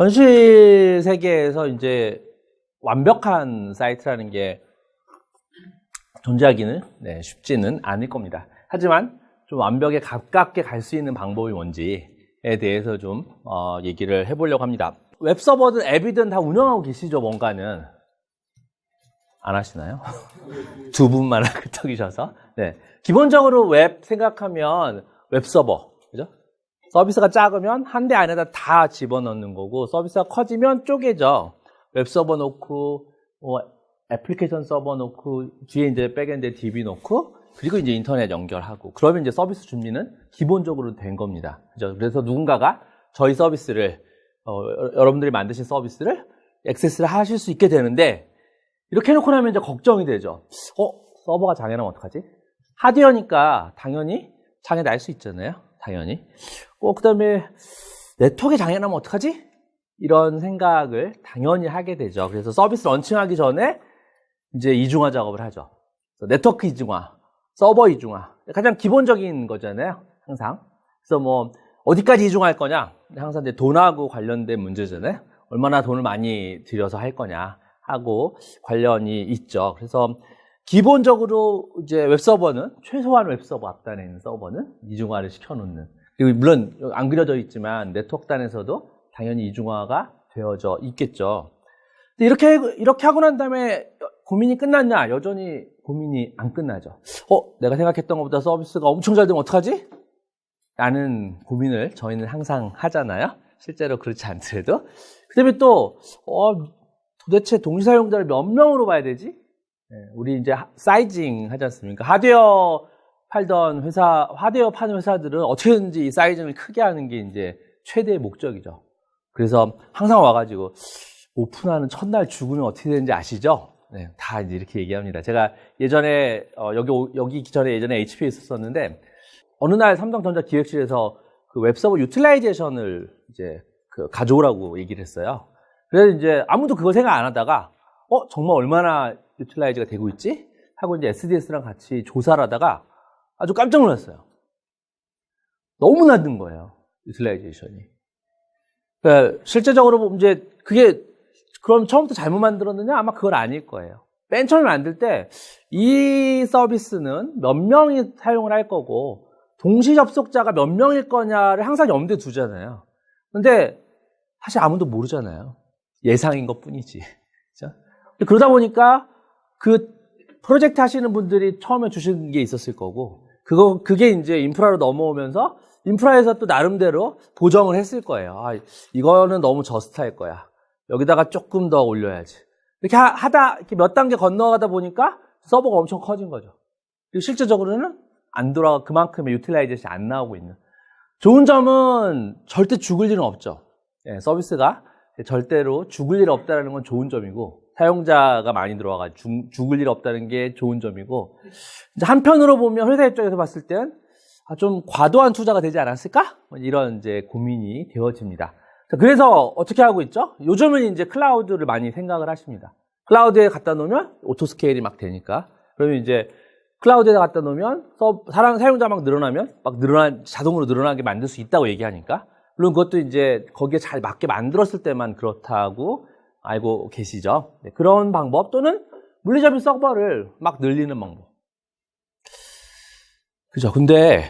현실 세계에서 이제 완벽한 사이트라는 게 존재하기는 쉽지는 않을 겁니다. 하지만 좀 완벽에 가깝게 갈 수 있는 방법이 뭔지에 대해서 좀 얘기를 해보려고 합니다. 웹서버든 앱이든 다 운영하고 계시죠, 뭔가는. 안 하시나요? 두 분만 끄떡이셔서. 네. 기본적으로 웹 생각하면 웹서버, 그죠? 서비스가 작으면 한 대 안에다 다 집어넣는 거고, 서비스가 커지면 쪼개져. 웹서버 놓고, 애플리케이션 서버 놓고, 뒤에 이제 백엔드에 DB 놓고, 그리고 이제 인터넷 연결하고, 그러면 이제 서비스 준비는 기본적으로 된 겁니다. 그죠? 그래서 누군가가 저희 서비스를, 여러분들이 만드신 서비스를 액세스를 하실 수 있게 되는데, 이렇게 해놓고 나면 이제 걱정이 되죠. 서버가 장애나면 어떡하지? 하드웨어니까 당연히 장애 날 수 있잖아요. 당연히. 그 다음에 네트워크에 장애나면 어떡하지? 이런 생각을 당연히 하게 되죠. 그래서 서비스 런칭하기 전에 이제 이중화 작업을 하죠. 네트워크 이중화, 서버 이중화. 가장 기본적인 거잖아요. 항상. 그래서 뭐, 어디까지 이중화할 거냐? 항상 이제 돈하고 관련된 문제잖아요. 얼마나 돈을 많이 들여서 할 거냐 하고 관련이 있죠. 그래서 기본적으로 이제 웹서버는, 최소한 웹서버 앞단에 있는 서버는 이중화를 시켜놓는. 그리고 물론 안 그려져 있지만 네트워크단에서도 당연히 이중화가 되어져 있겠죠. 근데 이렇게 하고 난 다음에 고민이 끝났냐? 여전히 고민이 안 끝나죠. 내가 생각했던 것보다 서비스가 엄청 잘 되면 어떡하지? 라는 고민을 저희는 항상 하잖아요. 실제로 그렇지 않더라도. 그 다음에 또, 도대체 동시 사용자를 몇 명으로 봐야 되지? 우리 이제 사이징 하지 않습니까? 하드웨어 파는 회사들은 어떻게든지 이 사이징을 크게 하는 게 이제 최대의 목적이죠. 그래서 항상 와가지고 오픈하는 첫날 죽으면 어떻게 되는지 아시죠? 네, 다 이제 이렇게 얘기합니다. 제가 예전에 여기 오기 전에 예전에 HP에 있었었는데 어느 날 삼성전자 기획실에서 그 웹서버 유틸라이제이션을 이제 가져오라고 얘기를 했어요. 그래서 이제 아무도 그걸 생각 안 하다가 정말 얼마나 유틸라이즈가 되고 있지? 하고 이제 SDS랑 같이 조사를 하다가 아주 깜짝 놀랐어요. 너무 낮은 거예요. 유틸라이제이션이. 그러니까 실제적으로 이제 그게 그럼 처음부터 잘못 만들었느냐? 아마 그건 아닐 거예요. 맨 처음에 만들 때 이 서비스는 몇 명이 사용을 할 거고 동시 접속자가 몇 명일 거냐를 항상 염두에 두잖아요. 근데 사실 아무도 모르잖아요. 예상인 것 뿐이지. 그렇죠? 그러다 보니까 그 프로젝트 하시는 분들이 처음에 주신 게 있었을 거고, 그게 이제 인프라로 넘어오면서 인프라에서 또 나름대로 보정을 했을 거예요. 이거는 너무 저스트할 거야. 여기다가 조금 더 올려야지. 이렇게 이렇게 몇 단계 건너가다 보니까 서버가 엄청 커진 거죠. 그리고 실제적으로는 안 돌아가, 그만큼의 유틸라이제이션이 안 나오고 있는. 좋은 점은 절대 죽을 일은 없죠. 서비스가 절대로 죽을 일 없다는 건 좋은 점이고, 사용자가 많이 들어와가지고 죽을 일 없다는 게 좋은 점이고, 이제 한편으로 보면 회사 입장에서 봤을 땐 좀 과도한 투자가 되지 않았을까? 이런 이제 고민이 되어집니다. 그래서 어떻게 하고 있죠? 요즘은 이제 클라우드를 많이 생각을 하십니다. 클라우드에 갖다 놓으면 오토스케일이 막 되니까. 그러면 이제 클라우드에 갖다 놓으면 사용자 막 늘어나면 자동으로 늘어나게 만들 수 있다고 얘기하니까. 물론 그것도 이제 거기에 잘 맞게 만들었을 때만 그렇다고 알고 계시죠. 네, 그런 방법 또는 물리적인 서버를 막 늘리는 방법. 그죠? 근데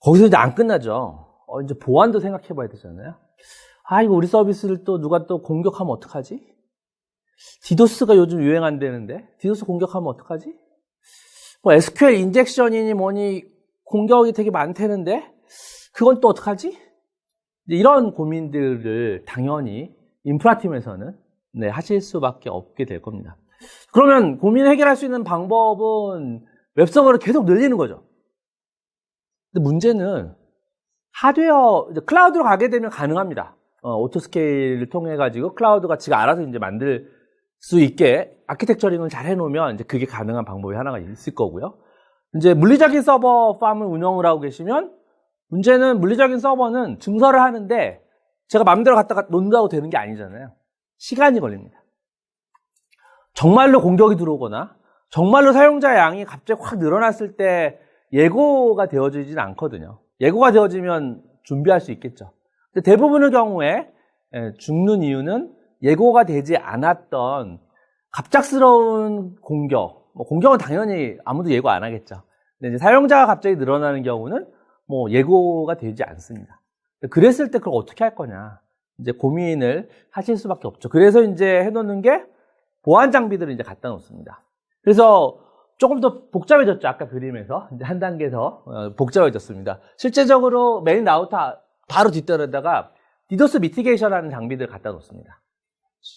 거기서 이제 안 끝나죠. 이제 보안도 생각해 봐야 되잖아요. 이거 우리 서비스를 또 누가 또 공격하면 어떡하지? 디도스가 요즘 유행한다는데 디도스 공격하면 어떡하지? SQL 인젝션이니 뭐니 공격이 되게 많다는데 그건 또 어떡하지? 이런 고민들을 당연히 인프라팀에서는 하실 수밖에 없게 될 겁니다. 그러면 고민 해결할 수 있는 방법은 웹서버를 계속 늘리는 거죠. 근데 문제는 클라우드로 가게 되면 가능합니다. 오토스케일을 통해 가지고 클라우드가 지가 알아서 이제 만들 수 있게 아키텍처링을 잘 해놓으면 이제 그게 가능한 방법이 하나가 있을 거고요. 이제 물리적인 서버 팜을 운영을 하고 계시면 문제는 물리적인 서버는 증설을 하는데 제가 마음대로 갖다가 놓는다고 되는 게 아니잖아요. 시간이 걸립니다. 정말로 공격이 들어오거나 정말로 사용자 양이 갑자기 확 늘어났을 때 예고가 되어지진 않거든요. 예고가 되어지면 준비할 수 있겠죠. 근데 대부분의 경우에 죽는 이유는 예고가 되지 않았던 갑작스러운 공격, 뭐 공격은 당연히 아무도 예고 안 하겠죠. 근데 이제 사용자가 갑자기 늘어나는 경우는 뭐 예고가 되지 않습니다. 그랬을 때 그걸 어떻게 할 거냐, 이제 고민을 하실 수밖에 없죠. 그래서 이제 해놓는 게 보안 장비들을 이제 갖다 놓습니다. 그래서 조금 더 복잡해졌죠. 아까 그림에서 이제 한 단계 더 복잡해졌습니다. 실제적으로 메인 라우터 바로 뒷뜰에다가 디도스 미티게이션하는 장비들을 갖다 놓습니다.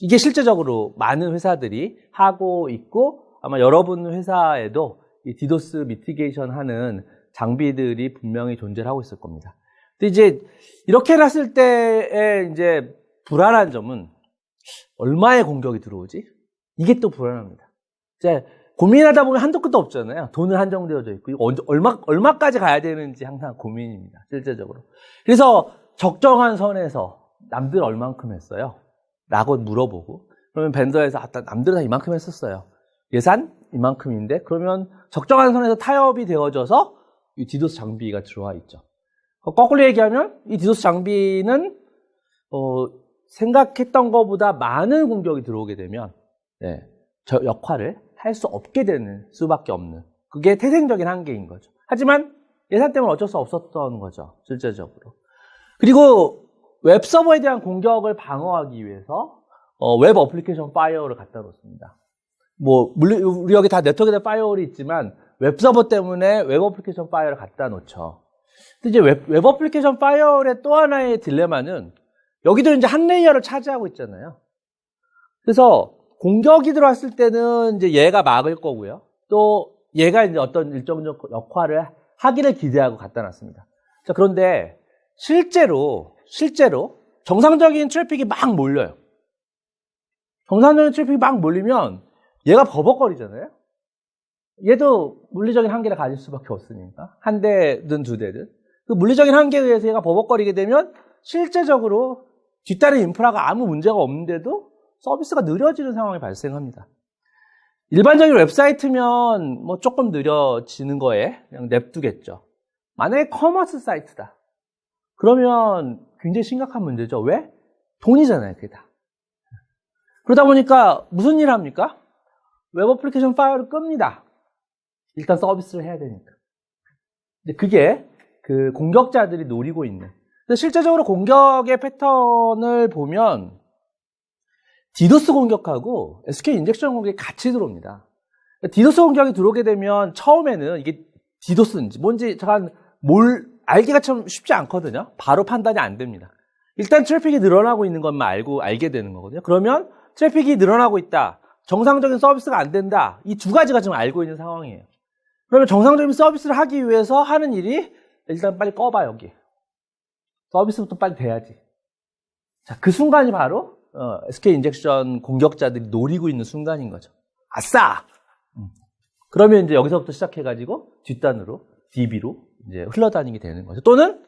이게 실제적으로 많은 회사들이 하고 있고, 아마 여러분 회사에도 이 디도스 미티게이션 하는 장비들이 분명히 존재를 하고 있을 겁니다. 근데 이제 이렇게 해놨을 때의 이제 불안한 점은 얼마의 공격이 들어오지? 이게 또 불안합니다. 이제 고민하다 보면 한도 끝도 없잖아요. 돈은 한정되어져 있고, 얼마까지 가야 되는지 항상 고민입니다. 실제적으로. 그래서 적정한 선에서 남들 얼만큼 했어요? 라고 물어보고, 그러면 벤더에서 남들은 다 이만큼 했었어요. 예산 이만큼인데, 그러면 적정한 선에서 타협이 되어져서 이 디도스 장비가 들어와 있죠. 거꾸로 얘기하면 이 디도스 장비는 생각했던 것보다 많은 공격이 들어오게 되면 저 역할을 할 수 없게 되는 수밖에 없는, 그게 태생적인 한계인 거죠. 하지만 예산 때문에 어쩔 수 없었던 거죠, 실제적으로. 그리고 웹 서버에 대한 공격을 방어하기 위해서 웹 어플리케이션 파이어를 갖다 놓습니다. 뭐 물론 우리 여기 다 네트워크에 대한 파이어월이 있지만 웹 서버 때문에 웹 어플리케이션 파이어를 갖다 놓죠. 근데 이제 웹 어플리케이션 파이어월의 또 하나의 딜레마는 여기도 이제 한 레이어를 차지하고 있잖아요. 그래서 공격이 들어왔을 때는 이제 얘가 막을 거고요. 또 얘가 이제 어떤 일정적 역할을 하기를 기대하고 갖다 놨습니다. 자, 그런데 실제로 정상적인 트래픽이 막 몰려요. 정상적인 트래픽이 막 몰리면 얘가 버벅거리잖아요. 얘도 물리적인 한계를 가질 수밖에 없으니까. 한 대든 두 대든. 그 물리적인 한계에 의해서 얘가 버벅거리게 되면 실제적으로 뒷다리 인프라가 아무 문제가 없는데도 서비스가 느려지는 상황이 발생합니다. 일반적인 웹사이트면 뭐 조금 느려지는 거에 그냥 냅두겠죠. 만약에 커머스 사이트다. 그러면 굉장히 심각한 문제죠. 왜? 돈이잖아요, 그게 다. 그러다 보니까 무슨 일을 합니까? 웹 어플리케이션 파일을 끕니다. 일단 서비스를 해야 되니까. 그게 그 공격자들이 노리고 있는. 실제적으로 공격의 패턴을 보면 디도스 공격하고 SQL 인젝션 공격이 같이 들어옵니다. 디도스 공격이 들어오게 되면 처음에는 이게 디도스인지 뭔지 잠깐 알기가 참 쉽지 않거든요. 바로 판단이 안 됩니다. 일단 트래픽이 늘어나고 있는 것만 알게 되는 거거든요. 그러면 트래픽이 늘어나고 있다, 정상적인 서비스가 안 된다, 이 두 가지가 지금 알고 있는 상황이에요. 그러면 정상적인 서비스를 하기 위해서 하는 일이 일단 빨리 꺼봐, 여기. 서비스부터 빨리 돼야지. 자, 그 순간이 바로 SQL 인젝션 공격자들이 노리고 있는 순간인 거죠. 아싸! 그러면 이제 여기서부터 시작해가지고 뒷단으로, DB로 이제 흘러다니게 되는 거죠. 또는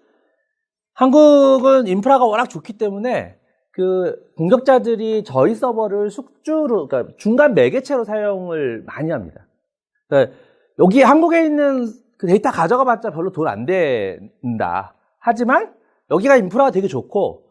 한국은 인프라가 워낙 좋기 때문에 그 공격자들이 저희 서버를 숙주로, 그러니까 중간 매개체로 사용을 많이 합니다. 그러니까 여기 한국에 있는 그 데이터 가져가 봤자 별로 돈 안 된다. 하지만 여기가 인프라가 되게 좋고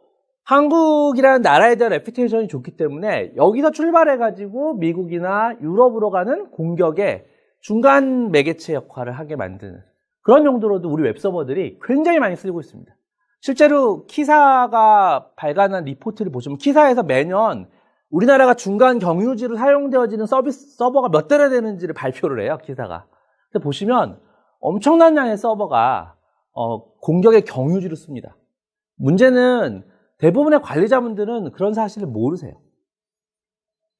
한국이라는 나라에 대한 레퓨테이션이 좋기 때문에 여기서 출발해가지고 미국이나 유럽으로 가는 공격에 중간 매개체 역할을 하게 만드는 그런 용도로도 우리 웹서버들이 굉장히 많이 쓰이고 있습니다. 실제로 키사가 발간한 리포트를 보시면 키사에서 매년 우리나라가 중간 경유지로 사용되어지는 서버가 몇 대나 되는지를 발표를 해요, 키사가. 근데 보시면 엄청난 양의 서버가 공격의 경유지로 씁니다. 문제는 대부분의 관리자분들은 그런 사실을 모르세요.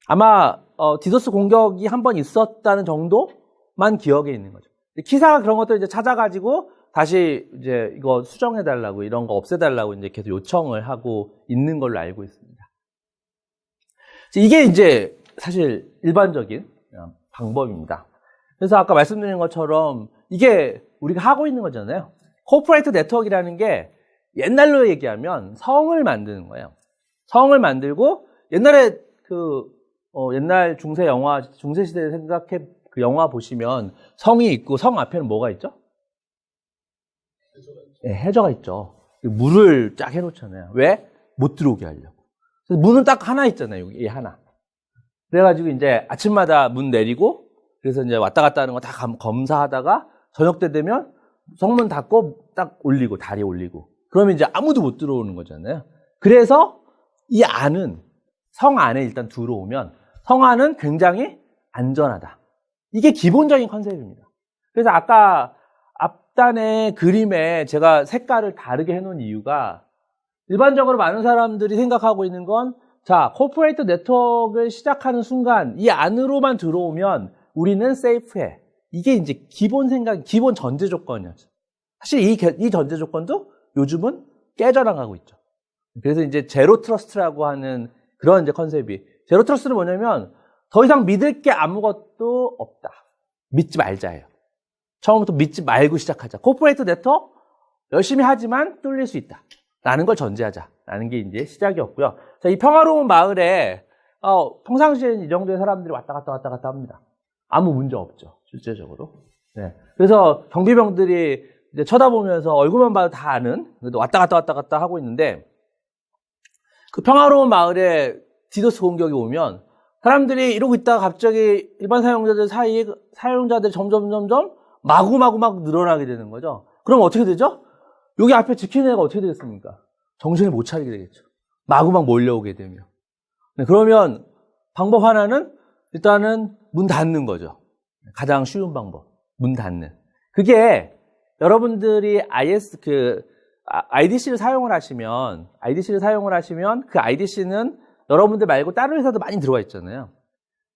아마 디도스 공격이 한번 있었다는 정도만 기억에 있는 거죠. 키사가 그런 것들 이제 찾아가지고 다시 이제 이거 수정해달라고, 이런 거 없애달라고 이제 계속 요청을 하고 있는 걸로 알고 있습니다. 이게 이제 사실 일반적인 방법입니다. 그래서 아까 말씀드린 것처럼 이게 우리가 하고 있는 거잖아요. 코퍼레이트 네트워크라는 게 옛날로 얘기하면 성을 만드는 거예요. 성을 만들고 옛날에 옛날 중세 시대 생각해 그 영화 보시면 성이 있고 성 앞에는 뭐가 있죠? 네, 해저가 있죠. 물을 쫙 해놓잖아요. 왜? 못 들어오게 하려고. 그래서 문은 딱 하나 있잖아요. 여기 하나. 그래가지고 이제 아침마다 문 내리고 그래서 이제 왔다 갔다 하는 거 다 검사하다가 저녁 때 되면 성문 닫고 딱 올리고 다리 올리고 그러면 이제 아무도 못 들어오는 거잖아요. 그래서 이 안은 성 안에 일단 들어오면 성 안은 굉장히 안전하다. 이게 기본적인 컨셉입니다. 그래서 아까 앞단의 그림에 제가 색깔을 다르게 해놓은 이유가 일반적으로 많은 사람들이 생각하고 있는 건 자, 코퍼레이트 네트워크를 시작하는 순간 이 안으로만 들어오면 우리는 세이프해. 이게 이제 기본 생각, 기본 전제 조건이었죠. 사실 이 전제 조건도 요즘은 깨져나가고 있죠. 그래서 이제 제로 트러스트라고 하는 그런 이제 컨셉이 제로 트러스트는 뭐냐면 더 이상 믿을 게 아무것도 없다. 믿지 말자예요. 처음부터 믿지 말고 시작하자. 코퍼레이트 네트워크 열심히 하지만 뚫릴 수 있다. 라는 걸 전제하자라는 게 이제 시작이었고요. 자, 이 평화로운 마을에 평상시에는 이 정도의 사람들이 왔다 갔다 합니다. 아무 문제 없죠, 실제적으로. 네. 그래서 경비병들이 이제 쳐다보면서 얼굴만 봐도 다 아는 그래도 왔다 갔다 하고 있는데 그 평화로운 마을에 디도스 공격이 오면 사람들이 이러고 있다가 갑자기 일반 사용자들 사이에 사용자들이 점점 마구 막 늘어나게 되는 거죠. 그럼 어떻게 되죠? 여기 앞에 지키는 애가 어떻게 되겠습니까? 정신을 못 차리게 되겠죠. 마구 막 몰려오게 되면. 네, 그러면 방법 하나는 일단은 문 닫는 거죠. 가장 쉬운 방법. 문 닫는. 그게 여러분들이 IDC를 사용을 하시면 그 IDC는 여러분들 말고 다른 회사도 많이 들어와 있잖아요.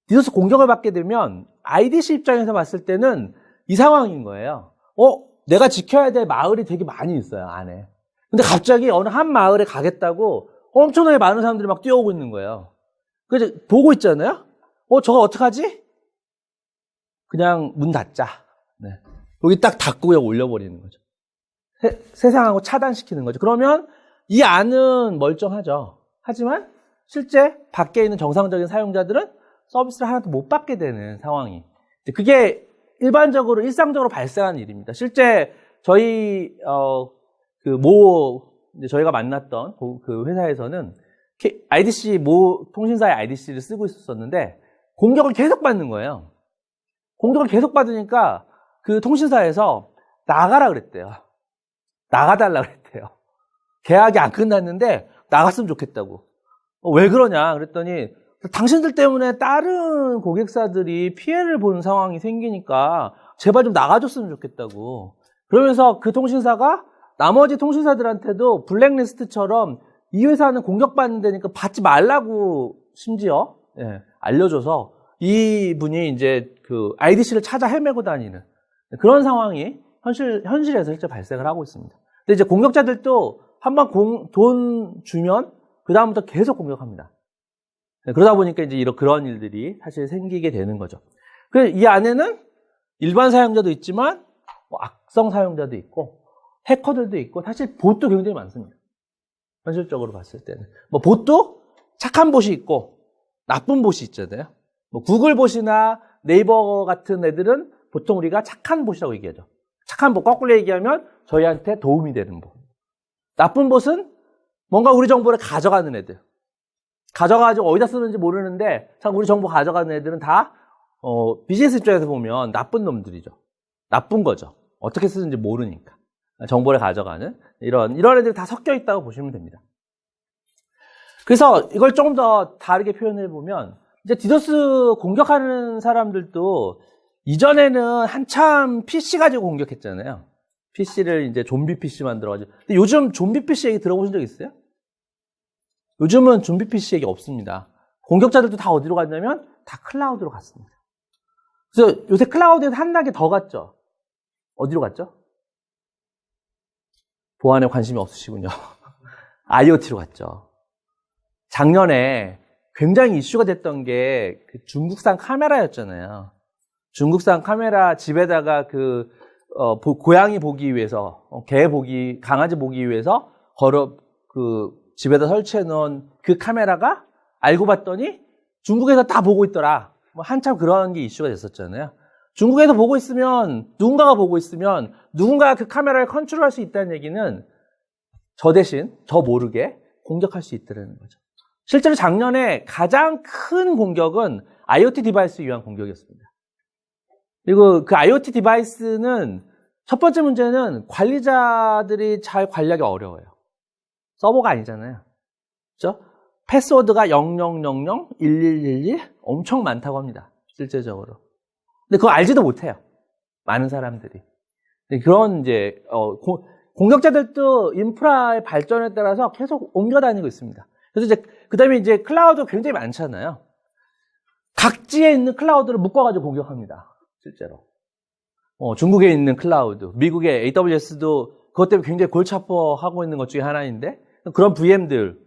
디도스 공격을 받게 되면 IDC 입장에서 봤을 때는 이 상황인 거예요. 내가 지켜야 될 마을이 되게 많이 있어요, 안에. 근데 갑자기 어느 한 마을에 가겠다고 엄청나게 많은 사람들이 막 뛰어오고 있는 거예요. 그래서 보고 있잖아요? 저거 어떡하지? 그냥 문 닫자. 네. 여기 딱 닫고 그냥 올려버리는 거죠. 세상하고 차단시키는 거죠. 그러면 이 안은 멀쩡하죠. 하지만 실제 밖에 있는 정상적인 사용자들은 서비스를 하나도 못 받게 되는 상황이. 그게 일상적으로 발생하는 일입니다. 실제 저희 저희가 만났던 그 회사에서는 IDC 통신사의 IDC를 쓰고 있었는데 공격을 계속 받는 거예요. 공격을 계속 받으니까 그 통신사에서 나가라 그랬대요. 나가달라 그랬대요. 계약이 안 끝났는데 나갔으면 좋겠다고. 왜 그러냐 그랬더니 당신들 때문에 다른 고객사들이 피해를 보는 상황이 생기니까 제발 좀 나가줬으면 좋겠다고. 그러면서 그 통신사가 나머지 통신사들한테도 블랙리스트처럼 이 회사는 공격받는 데니까 받지 말라고 심지어 알려줘서 이분이 이제 그 IDC를 찾아 헤매고 다니는 그런 상황이 현실에서 실제 발생을 하고 있습니다. 근데 이제 공격자들도 한번 돈 주면 그다음부터 계속 공격합니다. 그러다 보니까 이제 그런 일들이 사실 생기게 되는 거죠. 그래서 이 안에는 일반 사용자도 있지만 악성 사용자도 있고 해커들도 있고 사실 봇도 굉장히 많습니다. 현실적으로 봤을 때는 봇도 착한 봇이 있고 나쁜 봇이 있잖아요. 구글 봇이나 네이버 같은 애들은 보통 우리가 착한 봇이라고 얘기하죠. 착한 봇, 거꾸로 얘기하면 저희한테 도움이 되는 봇. 나쁜 봇은 뭔가 우리 정보를 가져가는 애들. 가져가지고 어디다 쓰는지 모르는데 참 우리 정보 가져가는 애들은 다 비즈니스 입장에서 보면 나쁜 놈들이죠. 나쁜 거죠. 어떻게 쓰는지 모르니까. 정보를 가져가는 이런 애들이 다 섞여 있다고 보시면 됩니다. 그래서 이걸 조금 더 다르게 표현해 보면 이제 디도스 공격하는 사람들도 이전에는 한참 PC 가지고 공격했잖아요. PC를 이제 좀비 PC 만들어가지고. 근데 요즘 좀비 PC 얘기 들어보신 적 있어요? 요즘은 좀비 PC 얘기 없습니다. 공격자들도 다 어디로 갔냐면 다 클라우드로 갔습니다. 그래서 요새 클라우드에서 한 단계 더 갔죠. 어디로 갔죠? 보안에 관심이 없으시군요. IoT로 갔죠. 작년에 굉장히 이슈가 됐던 게 그 중국산 카메라였잖아요. 중국산 카메라 집에다가 고양이 보기 위해서, 강아지 보기 위해서 집에다 설치해 놓은 그 카메라가 알고 봤더니 중국에서 다 보고 있더라. 한참 그런 게 이슈가 됐었잖아요. 중국에서 보고 있으면, 누군가가 보고 있으면 누군가가 그 카메라를 컨트롤할 수 있다는 얘기는 저 대신, 저 모르게 공격할 수 있다는 거죠. 실제로 작년에 가장 큰 공격은 IoT 디바이스 위한 공격이었습니다. 그리고 그 IoT 디바이스는 첫 번째 문제는 관리자들이 잘 관리하기 어려워요. 서버가 아니잖아요. 그렇죠? 패스워드가 00001111 엄청 많다고 합니다. 실제적으로. 근데 그거 알지도 못해요. 많은 사람들이. 그런 이제 공격자들도 인프라의 발전에 따라서 계속 옮겨 다니고 있습니다. 그래서 이제 그다음에 이제 클라우드 굉장히 많잖아요. 각지에 있는 클라우드를 묶어가지고 공격합니다. 실제로. 중국에 있는 클라우드, 미국의 AWS도 그것 때문에 굉장히 골치 아파하고 있는 것 중에 하나인데 그런 VM들을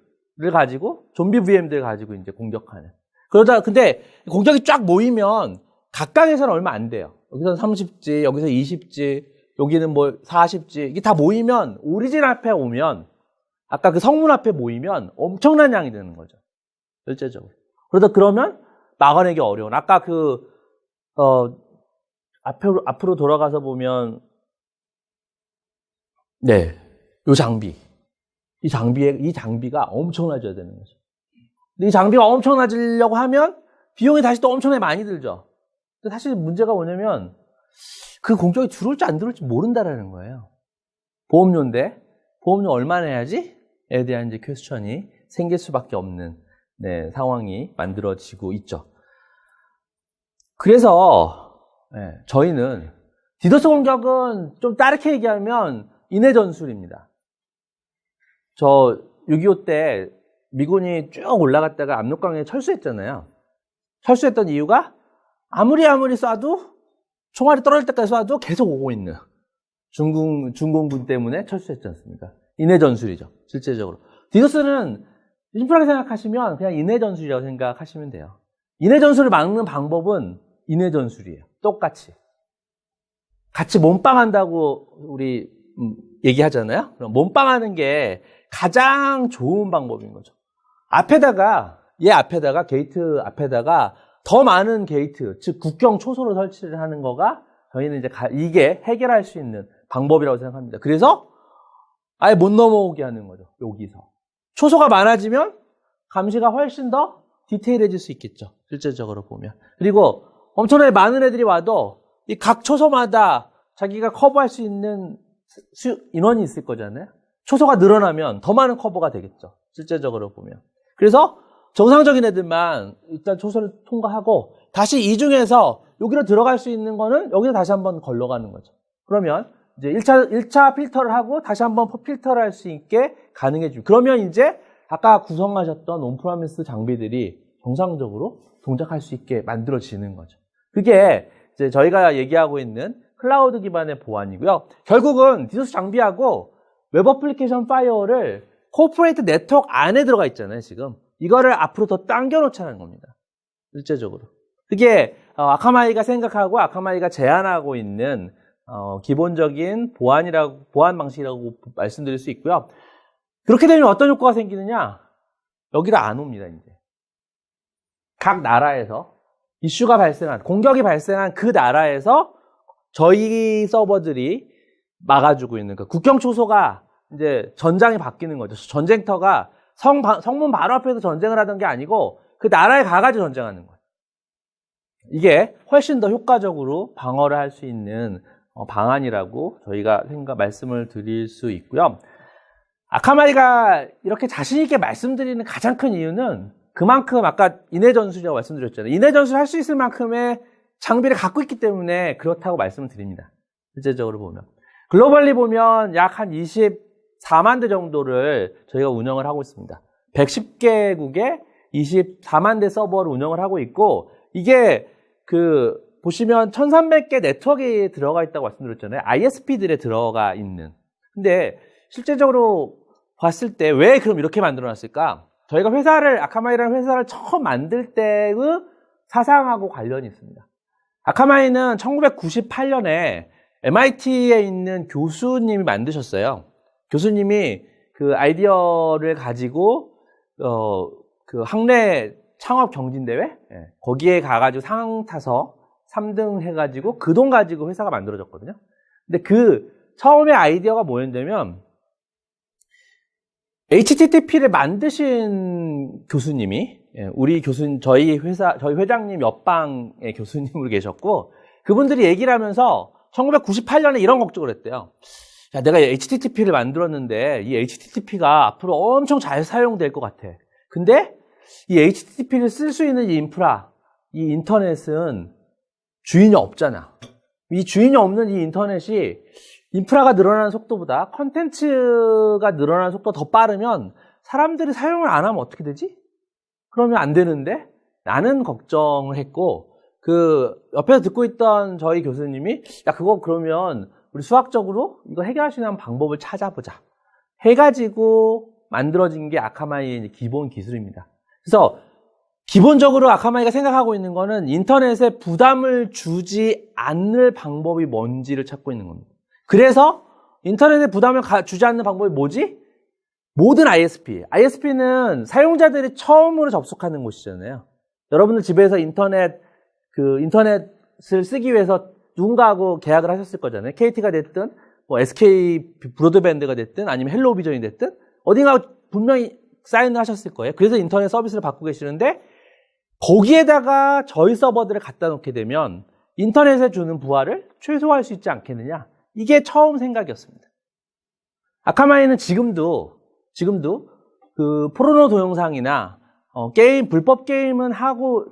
가지고 좀비 VM들을 가지고 이제 공격하는. 그러다 근데 공격이 쫙 모이면 각각에서는 얼마 안 돼요. 여기서 30G, 여기서 20G, 여기는 뭐 40G 이게 다 모이면 오리진 앞에 오면 아까 그 성문 앞에 모이면 엄청난 양이 되는 거죠. 실제적으로. 그러면 막아내기 어려운. 아까 앞으로 돌아가서 보면, 네, 이 장비. 이 장비가 엄청나져야 되는 거죠. 근데 이 장비가 엄청나지려고 하면 비용이 다시 또 엄청나게 많이 들죠. 근데 사실 문제가 뭐냐면 그 공격이 들어올지 안 들어올지 모른다라는 거예요. 보험료인데, 보험료 얼마 내야지? 에 대한 이제 퀘스천이 생길 수밖에 없는, 네, 상황이 만들어지고 있죠. 그래서, 네, 저희는 디도스 공격은 좀 다르게 얘기하면 인해 전술입니다. 저 6.25 때 미군이 쭉 올라갔다가 압록강에 철수했잖아요. 철수했던 이유가 아무리 쏴도 총알이 떨어질 때까지 쏴도 계속 오고 있는 중공군 때문에 철수했지 않습니까? 인해 전술이죠. 실제적으로. 디도스는 심플하게 생각하시면 그냥 인해 전술이라고 생각하시면 돼요. 인해 전술을 막는 방법은 인해 전술이에요. 똑같이. 같이 몸빵한다고 우리 얘기하잖아요. 그럼 몸빵하는 게 가장 좋은 방법인 거죠. 게이트 앞에다가 더 많은 게이트, 즉 국경 초소를 설치를 하는 거가 저희는 이제 이게 해결할 수 있는 방법이라고 생각합니다. 그래서 아예 못 넘어오게 하는 거죠. 여기서. 초소가 많아지면 감시가 훨씬 더 디테일해질 수 있겠죠. 실제적으로 보면. 그리고 엄청나게 많은 애들이 와도 이 각 초소마다 자기가 커버할 수 있는 인원이 있을 거잖아요. 초소가 늘어나면 더 많은 커버가 되겠죠. 실제적으로 보면. 그래서 정상적인 애들만 일단 초소를 통과하고 다시 이 중에서 여기로 들어갈 수 있는 거는 여기서 다시 한번 걸러가는 거죠. 그러면 이제 1차 필터를 하고 다시 한번 필터를 할 수 있게 가능해지고 그러면 이제 아까 구성하셨던 온프라미스 장비들이 정상적으로 동작할 수 있게 만들어지는 거죠. 그게 이제 저희가 얘기하고 있는 클라우드 기반의 보안이고요. 결국은 디도스 장비하고 웹 어플리케이션 파이어를 코퍼레이트 네트워크 안에 들어가 있잖아요, 지금. 이거를 앞으로 더 당겨놓자는 겁니다. 실제적으로. 그게 아카마이가 생각하고 아카마이가 제안하고 있는 기본적인 보안 방식이라고 말씀드릴 수 있고요. 그렇게 되면 어떤 효과가 생기느냐? 여기로 안 옵니다, 이제. 각 나라에서 공격이 발생한 그 나라에서 저희 서버들이 막아주고 있는 그 국경 초소가 이제 전장이 바뀌는 거죠. 전쟁터가 성문 바로 앞에서 전쟁을 하던 게 아니고 그 나라에 가가지고 전쟁하는 거예요. 이게 훨씬 더 효과적으로 방어를 할 수 있는 방안이라고 저희가 말씀을 드릴 수 있고요. 아카마이가 이렇게 자신 있게 말씀드리는 가장 큰 이유는 그만큼 아까 인해 전술이라고 말씀드렸잖아요. 인해 전술 할 수 있을 만큼의 장비를 갖고 있기 때문에 그렇다고 말씀을 드립니다. 실제적으로 보면. 글로벌리 보면 약 한 24만 대 정도를 저희가 운영을 하고 있습니다. 110개국에 24만 대 서버를 운영을 하고 있고 이게 보시면 1300개 네트워크에 들어가 있다고 말씀드렸잖아요. ISP들에 들어가 있는. 근데 실제적으로 봤을 때 왜 그럼 이렇게 만들어 놨을까? 저희가 아카마이라는 회사를 처음 만들 때의 사상하고 관련이 있습니다. 아카마이는 1998년에 MIT에 있는 교수님이 만드셨어요. 교수님이 그 아이디어를 가지고 그 학내 창업 경진대회 거기에 가가지고 상 타서 3등 해가지고 그 돈 가지고 회사가 만들어졌거든요. 근데 그 처음에 아이디어가 뭐였냐면 HTTP를 만드신 교수님이, 저희 회장님 옆방의 교수님으로 계셨고, 그분들이 얘기를 하면서 1998년에 이런 걱정을 했대요. 야, 내가 HTTP를 만들었는데 이 HTTP가 앞으로 엄청 잘 사용될 것 같아. 근데 이 HTTP를 쓸 수 있는 이 인프라, 이 인터넷은 주인이 없잖아. 이 주인이 없는 이 인터넷이 인프라가 늘어나는 속도보다 컨텐츠가 늘어나는 속도가 더 빠르면 사람들이 사용을 안 하면 어떻게 되지? 그러면 안 되는데? 라는 걱정을 했고, 그 옆에서 듣고 있던 저희 교수님이 야, 그거 그러면 우리 수학적으로 이거 해결할 수 있는 방법을 찾아보자 해가지고 만들어진 게 아카마이의 기본 기술입니다. 그래서 기본적으로 아카마이가 생각하고 있는 거는 인터넷에 부담을 주지 않을 방법이 뭔지를 찾고 있는 겁니다. 그래서 인터넷에 부담을 주지 않는 방법이 뭐지? 모든 ISP는 사용자들이 처음으로 접속하는 곳이잖아요. 여러분들 집에서 인터넷을 쓰기 위해서 누군가하고 계약을 하셨을 거잖아요. KT가 됐든, 뭐 SK 브로드밴드가 됐든, 아니면 헬로우비전이 됐든, 어딘가 분명히 사인을 하셨을 거예요. 그래서 인터넷 서비스를 받고 계시는데, 거기에다가 저희 서버들을 갖다 놓게 되면, 인터넷에 주는 부하를 최소화할 수 있지 않겠느냐. 이게 처음 생각이었습니다. 아카마이는 지금도 그 포르노 동영상이나 불법 게임은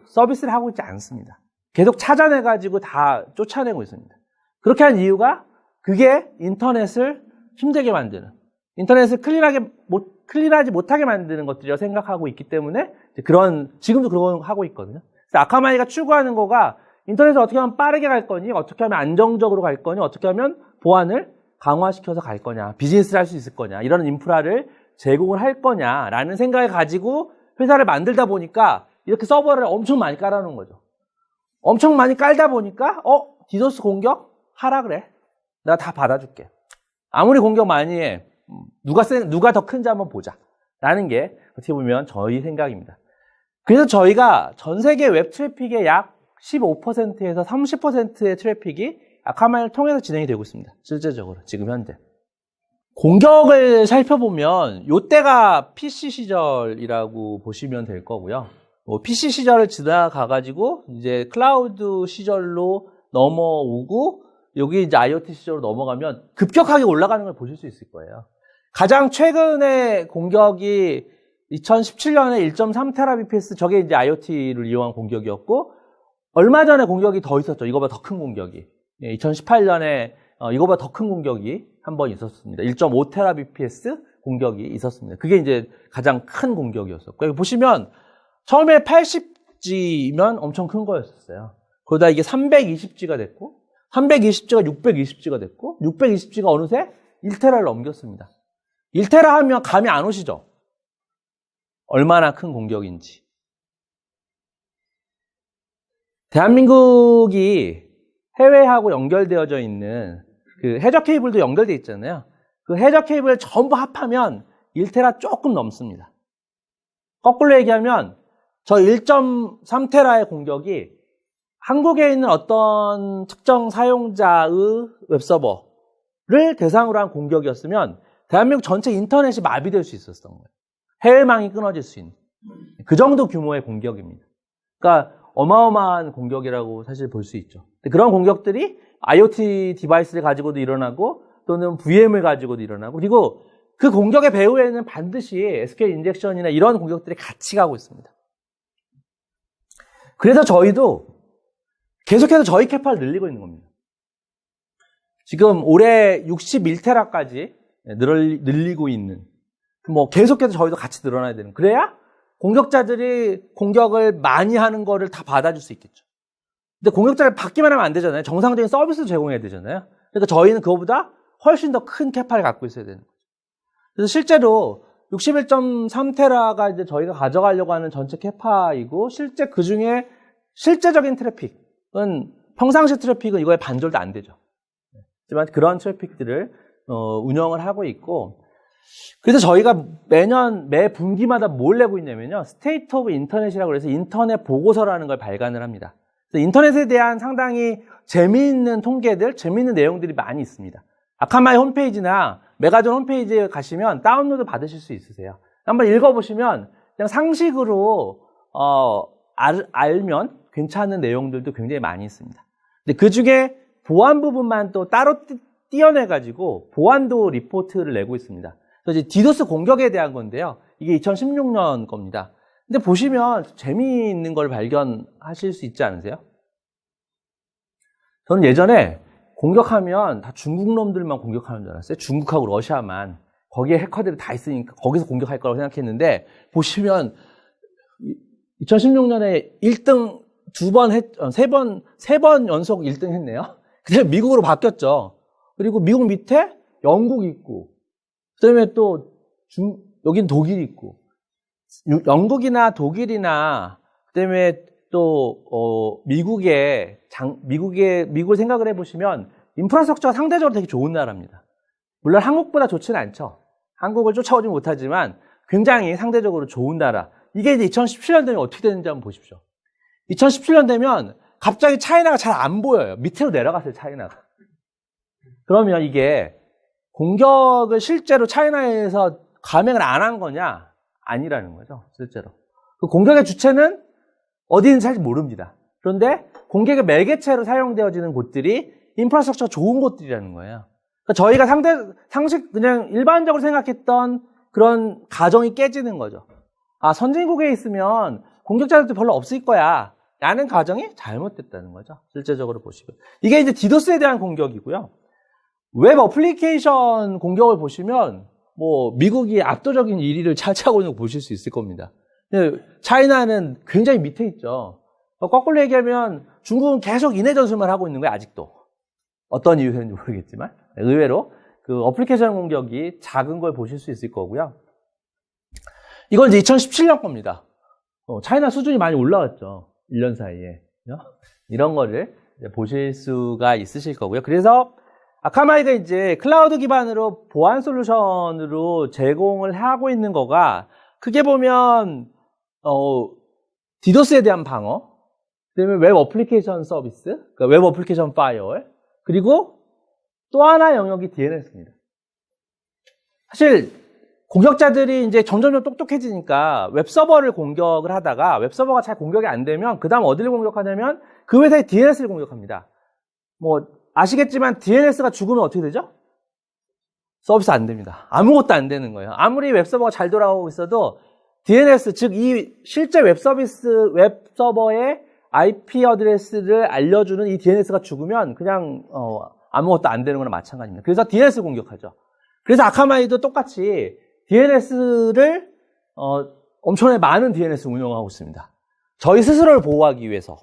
서비스를 하고 있지 않습니다. 계속 찾아내가지고 다 쫓아내고 있습니다. 그렇게 한 이유가 그게 인터넷을 힘들게 만드는, 인터넷을 클린하지 못하게 만드는 것들이라고 생각하고 있기 때문에 지금도 그런 거 하고 있거든요. 그래서 아카마이가 추구하는 거가 인터넷을 어떻게 하면 빠르게 갈 거니, 어떻게 하면 안정적으로 갈 거니, 어떻게 하면 보안을 강화시켜서 갈 거냐, 비즈니스를 할 수 있을 거냐, 이런 인프라를 제공을 할 거냐라는 생각을 가지고 회사를 만들다 보니까 이렇게 서버를 엄청 많이 깔아놓은 거죠. 엄청 많이 깔다 보니까 디도스 공격 하라 그래. 내가 다 받아줄게. 아무리 공격 많이 해. 누가 더 큰지 한번 보자. 라는 게 어떻게 보면 저희 생각입니다. 그래서 저희가 전 세계 웹 트래픽의 약 15%에서 30%의 트래픽이 아카마이를 통해서 진행이 되고 있습니다. 실제적으로 지금 현재. 공격을 살펴보면 이때가 PC 시절이라고 보시면 될 거고요. PC 시절을 지나가가지고 이제 클라우드 시절로 넘어오고 여기 이제 IoT 시절로 넘어가면 급격하게 올라가는 걸 보실 수 있을 거예요. 가장 최근의 공격이 2017년에 1.3TBps, 저게 이제 IoT를 이용한 공격이었고, 얼마 전에 공격이 더 있었죠. 이거보다 더 큰 공격이. 2018년에 이거보다 더 큰 공격이 한 번 있었습니다. 1.5TBps 공격이 있었습니다. 그게 이제 가장 큰 공격이었었고, 여기 보시면 처음에 80G면 엄청 큰 거였었어요. 그러다 이게 320G가 됐고, 320G가 620G가 됐고, 620G가 어느새 1테라를 넘겼습니다. 1테라 하면 감이 안 오시죠? 얼마나 큰 공격인지. 대한민국이 해외하고 연결되어져 있는 그 해저 케이블도 연결되어 있잖아요. 그 해저 케이블 전부 합하면 1테라 조금 넘습니다. 거꾸로 얘기하면 저 1.3테라의 공격이 한국에 있는 어떤 특정 사용자의 웹서버를 대상으로 한 공격이었으면 대한민국 전체 인터넷이 마비될 수 있었던 거예요. 해외망이 끊어질 수 있는. 그 정도 규모의 공격입니다. 그러니까 어마어마한 공격이라고 사실 볼 수 있죠. 그런 공격들이 IoT 디바이스를 가지고도 일어나고 또는 VM을 가지고도 일어나고, 그리고 그 공격의 배후에는 반드시 SQL 인젝션이나 이런 공격들이 같이 가고 있습니다. 그래서 저희도 계속해서 저희 캐파를 늘리고 있는 겁니다. 지금 올해 61테라까지 늘리고 있는, 계속해서 저희도 같이 늘어나야 되는, 그래야 공격자들이 공격을 많이 하는 거를 다 받아줄 수 있겠죠. 근데 공격자를 받기만 하면 안 되잖아요. 정상적인 서비스를 제공해야 되잖아요. 그러니까 저희는 그거보다 훨씬 더 큰 캐파를 갖고 있어야 되는 거죠. 그래서 실제로 61.3테라가 이제 저희가 가져가려고 하는 전체 캐파이고, 실제 그 중에 실제적인 트래픽은, 평상시 트래픽은 이거에 반절도 안 되죠. 하지만 그런 트래픽들을 운영을 하고 있고, 그래서 저희가 매 분기마다 뭘 내고 있냐면요, 스테이트 오브 인터넷이라고 해서 인터넷 보고서라는 걸 발간을 합니다. 그래서 인터넷에 대한 상당히 재미있는 통계들, 재미있는 내용들이 많이 있습니다. 아카마이 홈페이지나 메가존 홈페이지에 가시면 다운로드 받으실 수 있으세요. 한번 읽어보시면 그냥 상식으로 알면 괜찮은 내용들도 굉장히 많이 있습니다. 근데 그 중에 보안 부분만 또 따로 띄어내가지고 보안도 리포트를 내고 있습니다. 그래서 이제 디도스 공격에 대한 건데요. 이게 2016년 겁니다. 근데 보시면 재미있는 걸 발견하실 수 있지 않으세요? 저는 예전에 공격하면 다 중국 놈들만 공격하는 줄 알았어요. 중국하고 러시아만. 거기에 해커들이 다 있으니까 거기서 공격할 거라고 생각했는데, 보시면 2016년에 1등 세 번 연속 1등 했네요. 그다음에 미국으로 바뀌었죠. 그리고 미국 밑에 영국 있고, 그다음에 또 여긴 독일이 있고, 영국이나 독일이나 그다음에 또 미국을 생각을 해보시면 인프라스트럭처가 상대적으로 되게 좋은 나라입니다. 물론 한국보다 좋지는 않죠. 한국을 쫓아오지 못하지만 굉장히 상대적으로 좋은 나라. 이게 이제 2017년 되면 어떻게 되는지 한번 보십시오. 2017년 되면 갑자기 차이나가 잘 안 보여요. 밑으로 내려갔어요, 차이나가. 그러면 이게 공격을 실제로 차이나에서 감행을 안 한 거냐? 아니라는 거죠, 실제로. 그 공격의 주체는 어디 있는지 사실 모릅니다. 그런데 공격의 매개체로 사용되어지는 곳들이 인프라스트럭처가 좋은 곳들이라는 거예요. 그러니까 저희가 상식 그냥 일반적으로 생각했던 그런 가정이 깨지는 거죠. 아, 선진국에 있으면 공격자들도 별로 없을 거야 라는 가정이 잘못됐다는 거죠. 실제적으로 보시면. 이게 이제 디도스에 대한 공격이고요. 웹 어플리케이션 공격을 보시면 뭐 미국이 압도적인 1위를 차지하고 있는 거 보실 수 있을 겁니다. 차이나는 굉장히 밑에 있죠. 거꾸로 얘기하면 중국은 계속 인해 전술만 하고 있는 거예요, 아직도. 어떤 이유인지 모르겠지만 의외로 그 어플리케이션 공격이 작은 걸 보실 수 있을 거고요. 이건 이제 2017년 겁니다. 차이나 수준이 많이 올라왔죠. 1년 사이에. 이런 거를 보실 수가 있으실 거고요. 그래서 아카마이가 이제 클라우드 기반으로 보안 솔루션으로 제공을 하고 있는 거가 크게 보면 디도스에 대한 방어, 그다음에 웹 어플리케이션 서비스, 그러니까 웹 어플리케이션 파이어월, 그리고 또 하나 영역이 DNS입니다. 사실 공격자들이 이제 점점 똑똑해지니까 웹서버를 공격을 하다가 웹서버가 잘 공격이 안 되면 그 다음 어디를 공격하냐면 그 회사의 DNS를 공격합니다. 뭐 아시겠지만 DNS가 죽으면 어떻게 되죠? 서비스 안 됩니다. 아무것도 안 되는 거예요. 아무리 웹서버가 잘 돌아가고 있어도 DNS, 즉 이 실제 웹서버의 IP 어드레스를 알려주는 이 DNS가 죽으면 그냥 아무것도 안 되는 거나 마찬가지입니다. 그래서 DNS를 공격하죠. 그래서 아카마이도 똑같이 DNS를 엄청나게 많은 DNS를 운영하고 있습니다. 저희 스스로를 보호하기 위해서도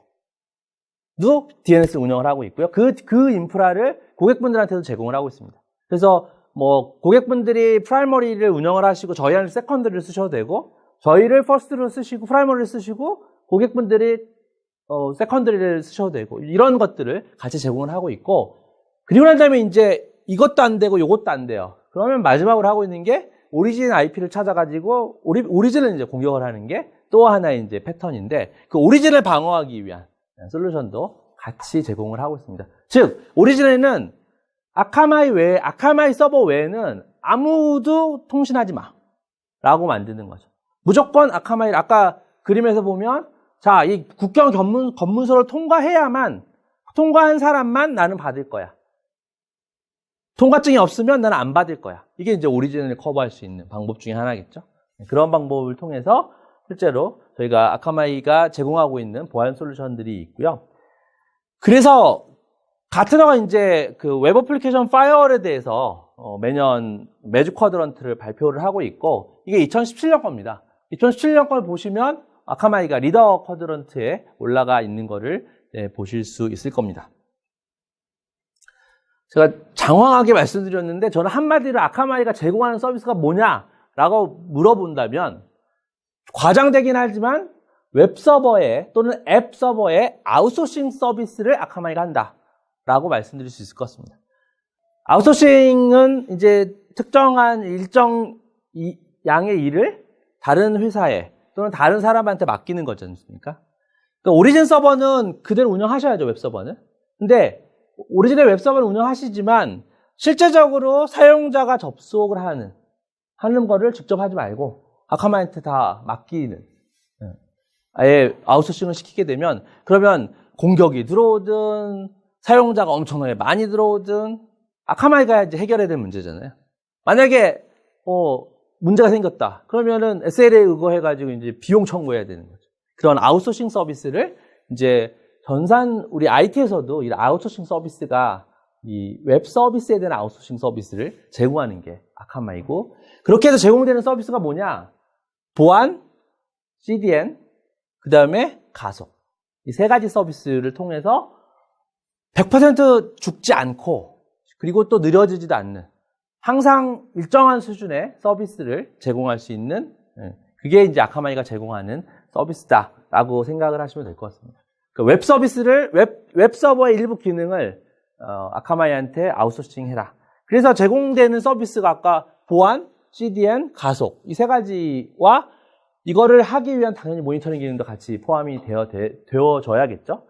DNS 운영을 하고 있고요. 그 인프라를 고객분들한테도 제공을 하고 있습니다. 그래서 뭐 고객분들이 프라이머리를 운영을 하시고 저희한테 세컨드를 쓰셔도 되고, 저희를 퍼스트로 쓰시고 프라이머리를 쓰시고 고객분들이 세컨드리를 쓰셔도 되고, 이런 것들을 같이 제공을 하고 있고, 그리고 난 다음에 이제 이것도 안 되고 이것도 안 돼요. 그러면 마지막으로 하고 있는 게 오리진 IP를 찾아가지고 오리진을 이제 공격을 하는 게 또 하나의 이제 패턴인데, 그 오리진을 방어하기 위한 솔루션도 같이 제공을 하고 있습니다. 즉 오리진에는 아카마이 서버 외에는 아무도 통신하지 마 라고 만드는 거죠. 무조건 아카마이, 아까 그림에서 보면 자, 이 국경 검문소를 통과해야만, 통과한 사람만 나는 받을 거야. 통과증이 없으면 나는 안 받을 거야. 이게 이제 오리진을 커버할 수 있는 방법 중에 하나겠죠. 그런 방법을 통해서 실제로 저희가 아카마이가 제공하고 있는 보안 솔루션들이 있고요. 그래서 가트너가 이제 그 웹 어플리케이션 파이어월에 대해서 매주 쿼드런트를 발표를 하고 있고, 이게 2017년 겁니다. 2017년 걸 보시면 아카마이가 리더 쿼드런트에 올라가 있는 거를 보실 수 있을 겁니다. 제가 장황하게 말씀드렸는데, 저는 한마디로 아카마이가 제공하는 서비스가 뭐냐라고 물어본다면, 과장되긴 하지만 웹서버에 또는 앱서버에 아웃소싱 서비스를 아카마이가 한다라고 말씀드릴 수 있을 것 같습니다. 아웃소싱은 이제 특정한 일정 양의 일을 다른 회사에 또는 다른 사람한테 맡기는 거지 않습니까? 그러니까 오리진 서버는 그대로 운영하셔야죠, 웹서버는. 근데 오리진의 웹서버를 운영하시지만 실제적으로 사용자가 접속을 하는 거를 직접 하지 말고 아카마이한테 다 맡기는, 아예 아웃소싱을 시키게 되면, 그러면 공격이 들어오든 사용자가 엄청나게 많이 들어오든 아카마이가 이제 해결해야 될 문제잖아요. 만약에 문제가 생겼다. 그러면은 SLA에 의거해가지고 이제 비용 청구해야 되는 거죠. 그런 아웃소싱 서비스를 이제 우리 IT에서도 이 아웃소싱 서비스가 이 웹 서비스에 대한 아웃소싱 서비스를 제공하는 게 아카마이고, 그렇게 해서 제공되는 서비스가 뭐냐? 보안, CDN, 그 다음에 가속. 이 세 가지 서비스를 통해서 100% 죽지 않고, 그리고 또 느려지지도 않는, 항상 일정한 수준의 서비스를 제공할 수 있는, 그게 이제 아카마이가 제공하는 서비스다라고 생각을 하시면 될 것 같습니다. 그 웹 서비스를, 웹 서버의 일부 기능을 아카마이한테 아웃소싱 해라. 그래서 제공되는 서비스가 아까 보안, CDN, 가속, 이 세 가지와 이거를 하기 위한 당연히 모니터링 기능도 같이 포함이 되어져야겠죠.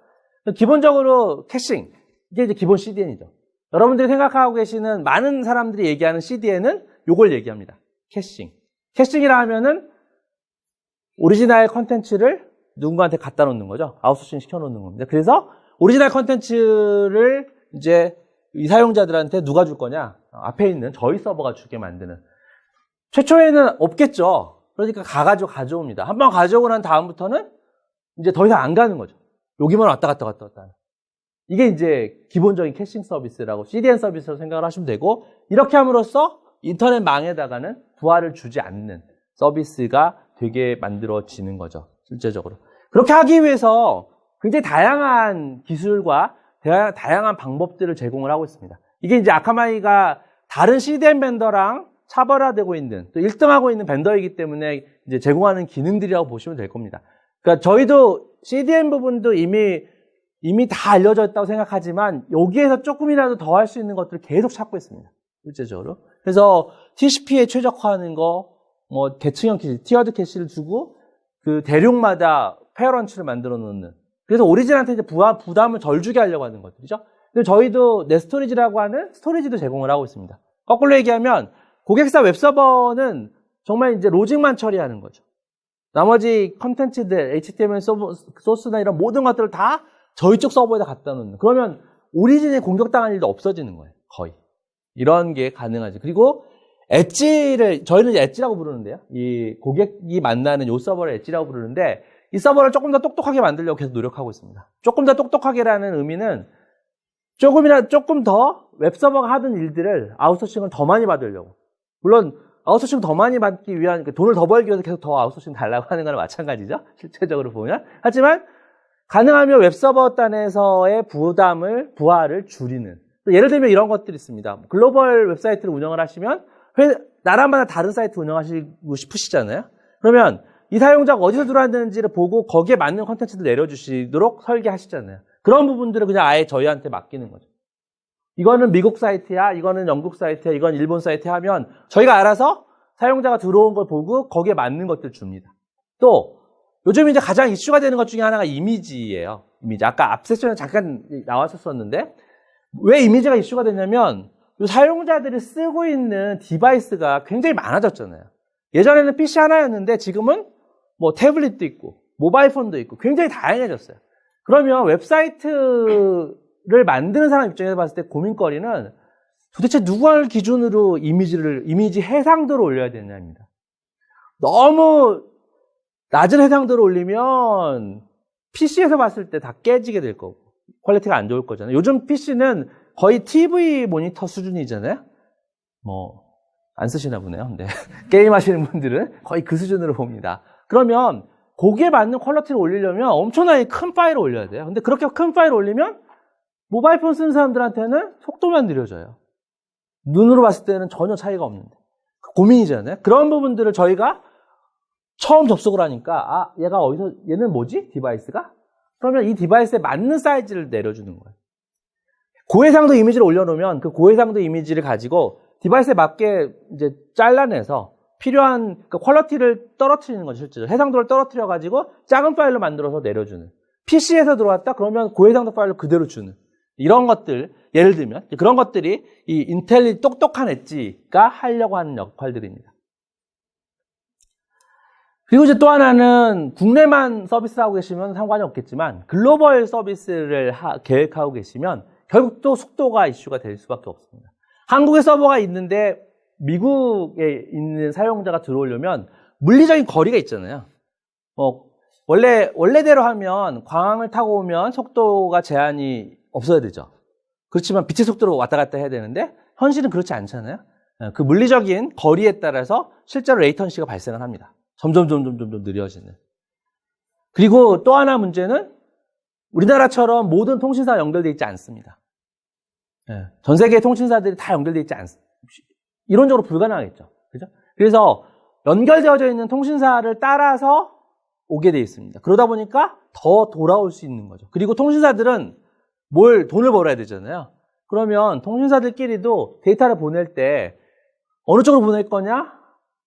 기본적으로 캐싱, 이게 이제 기본 CDN이죠. 여러분들이 생각하고 계시는 많은 사람들이 얘기하는 CDN은 요걸 얘기합니다. 캐싱. 캐싱이라 하면은 오리지널 컨텐츠를 누군가한테 갖다 놓는 거죠. 아웃소싱 시켜놓는 겁니다. 그래서 오리지널 컨텐츠를 이제 이 사용자들한테 누가 줄 거냐? 앞에 있는 저희 서버가 주게 만드는. 최초에는 없겠죠. 그러니까 가져옵니다. 한번 가져오고 난 다음부터는 이제 더 이상 안 가는 거죠. 여기만 왔다 갔다. 이게 이제 기본적인 캐싱 서비스라고 CDN 서비스로 생각을 하시면 되고, 이렇게 함으로써 인터넷망에다가는 부하를 주지 않는 서비스가 되게 만들어지는 거죠. 실제적으로. 그렇게 하기 위해서 굉장히 다양한 기술과 다양한 방법들을 제공을 하고 있습니다. 이게 이제 아카마이가 다른 CDN 벤더랑 차별화되고 있는, 또 1등하고 있는 벤더이기 때문에 이제 제공하는 기능들이라고 보시면 될 겁니다. 그러니까 저희도 CDN 부분도 이미 다 알려져 있다고 생각하지만 여기에서 조금이라도 더 할 수 있는 것들을 계속 찾고 있습니다. 실제적으로. 그래서 TCP에 최적화하는 거, 계층형 캐시, 티어드 캐시를 주고 그 대륙마다 페어런치를 만들어 놓는. 그래서 오리진한테 이제 부담을 덜 주게 하려고 하는 것들이죠. 그리고 저희도 넷스토리지라고 하는 스토리지도 제공을 하고 있습니다. 거꾸로 얘기하면 고객사 웹서버는 정말 이제 로직만 처리하는 거죠. 나머지 컨텐츠들, HTML 소스나 이런 모든 것들을 다 저희 쪽 서버에다 갖다 놓는. 그러면 오리진에 공격당할 일도 없어지는 거예요. 거의. 이런 게 가능하죠. 그리고 저희는 이제 엣지라고 부르는데요. 이 고객이 만나는 요 서버를 엣지라고 부르는데, 이 서버를 조금 더 똑똑하게 만들려고 계속 노력하고 있습니다. 조금 더 똑똑하게라는 의미는 조금 더 웹서버가 하던 일들을 아웃소싱을 더 많이 받으려고. 물론 아웃소싱 더 많이 받기 위한, 돈을 더 벌기 위해서 계속 더 아웃소싱 달라고 하는 거랑 마찬가지죠. 실제적으로 보면. 하지만 가능하면 웹서버 단에서의 부하를 줄이는. 예를 들면 이런 것들이 있습니다. 글로벌 웹사이트를 운영을 하시면 나라마다 다른 사이트 운영하시고 싶으시잖아요. 그러면 이 사용자가 어디서 들어왔는지를 보고 거기에 맞는 콘텐츠를 내려주시도록 설계하시잖아요. 그런 부분들을 그냥 아예 저희한테 맡기는 거죠. 이거는 미국 사이트야, 이거는 영국 사이트야, 이건 일본 사이트야 하면 저희가 알아서 사용자가 들어온 걸 보고 거기에 맞는 것들 줍니다. 또 요즘 이제 가장 이슈가 되는 것 중에 하나가 이미지예요. 이미지. 아까 앞 세션에 잠깐 나왔었는데, 왜 이미지가 이슈가 되냐면 사용자들이 쓰고 있는 디바이스가 굉장히 많아졌잖아요. 예전에는 PC 하나였는데 지금은 태블릿도 있고 모바일 폰도 있고 굉장히 다양해졌어요. 그러면 웹사이트를 만드는 사람 입장에서 봤을 때 고민거리는 도대체 누구를 기준으로 이미지 해상도를 올려야 되냐입니다. 너무 낮은 해상도를 올리면 PC에서 봤을 때 다 깨지게 될 거고 퀄리티가 안 좋을 거잖아요. 요즘 PC는 거의 TV 모니터 수준이잖아요. 안 쓰시나 보네요. 네. 게임 하시는 분들은 거의 그 수준으로 봅니다. 그러면 거기에 맞는 퀄리티를 올리려면 엄청나게 큰 파일을 올려야 돼요. 근데 그렇게 큰 파일을 올리면 모바일 폰 쓰는 사람들한테는 속도만 느려져요. 눈으로 봤을 때는 전혀 차이가 없는데. 고민이잖아요. 그런 부분들을 저희가 처음 접속을 하니까 얘는 뭐지? 디바이스가? 그러면 이 디바이스에 맞는 사이즈를 내려주는 거예요. 고해상도 이미지를 올려놓으면 그 고해상도 이미지를 가지고 디바이스에 맞게 이제 잘라내서 필요한 그 퀄리티를 떨어뜨리는 거죠, 실제로. 해상도를 떨어뜨려가지고 작은 파일로 만들어서 내려주는. PC에서 들어왔다? 그러면 고해상도 파일로 그대로 주는. 이런 것들, 예를 들면 그런 것들이 이 인텔리 똑똑한 엣지가 하려고 하는 역할들입니다. 그리고 이제 또 하나는 국내만 서비스를 하고 계시면 상관이 없겠지만 글로벌 서비스를 계획하고 계시면 결국 또 속도가 이슈가 될 수밖에 없습니다. 한국에 서버가 있는데 미국에 있는 사용자가 들어오려면 물리적인 거리가 있잖아요. 원래대로 하면 광항을 타고 오면 속도가 제한이 없어야 되죠. 그렇지만 빛의 속도로 왔다 갔다 해야 되는데 현실은 그렇지 않잖아요. 그 물리적인 거리에 따라서 실제로 레이턴시가 발생을 합니다. 점점 느려지는. 그리고 또 하나 문제는 우리나라처럼 모든 통신사가 연결되어 있지 않습니다. 전 세계의 통신사들이 다 연결되어 있지 않습니다. 이론적으로 불가능하겠죠. 그죠? 그래서 연결되어져 있는 통신사를 따라서 오게 되어 있습니다. 그러다 보니까 더 돌아올 수 있는 거죠. 그리고 통신사들은 돈을 벌어야 되잖아요. 그러면 통신사들끼리도 데이터를 보낼 때 어느 쪽으로 보낼 거냐?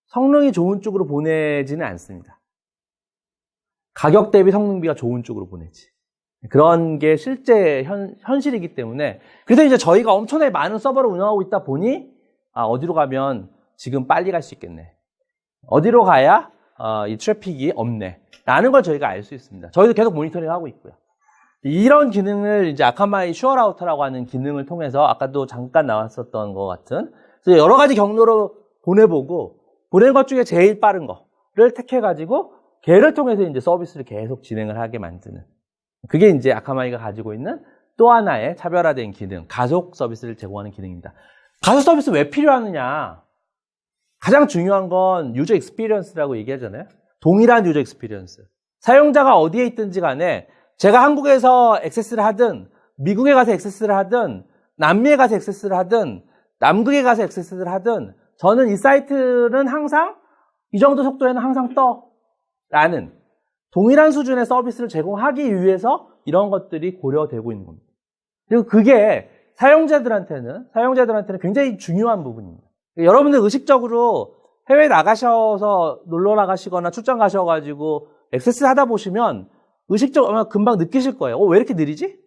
성능이 좋은 쪽으로 보내지는 않습니다. 가격 대비 성능비가 좋은 쪽으로 보내지. 그런 게 실제 현실이기 때문에 그래서 이제 저희가 엄청나게 많은 서버를 운영하고 있다 보니 어디로 가면 지금 빨리 갈 수 있겠네. 어디로 가야 이 트래픽이 없네. 라는 걸 저희가 알 수 있습니다. 저희도 계속 모니터링하고 있고요. 이런 기능을 이제 아카마이 슈어라우터라고 하는 기능을 통해서 아까도 잠깐 나왔었던 것 같은 여러 가지 경로로 보내보고 보낸 것 중에 제일 빠른 거를 택해가지고 걔를 통해서 이제 서비스를 계속 진행을 하게 만드는 그게 이제 아카마이가 가지고 있는 또 하나의 차별화된 기능, 가속 서비스를 제공하는 기능입니다. 가속 서비스 왜 필요하느냐? 가장 중요한 건 유저 익스피리언스라고 얘기하잖아요. 동일한 유저 익스피리언스. 사용자가 어디에 있든지 간에 제가 한국에서 액세스를 하든 미국에 가서 액세스를 하든 남미에 가서 액세스를 하든 남극에 가서 액세스를 하든 저는 이 사이트는 항상 이 정도 속도에는 항상 라는 동일한 수준의 서비스를 제공하기 위해서 이런 것들이 고려되고 있는 겁니다. 그리고 그게 사용자들한테는 굉장히 중요한 부분입니다. 여러분들 의식적으로 해외 나가셔서 놀러 나가시거나 출장 가셔가지고 액세스 하다 보시면 의식적으로 아마 금방 느끼실 거예요. 왜 이렇게 느리지?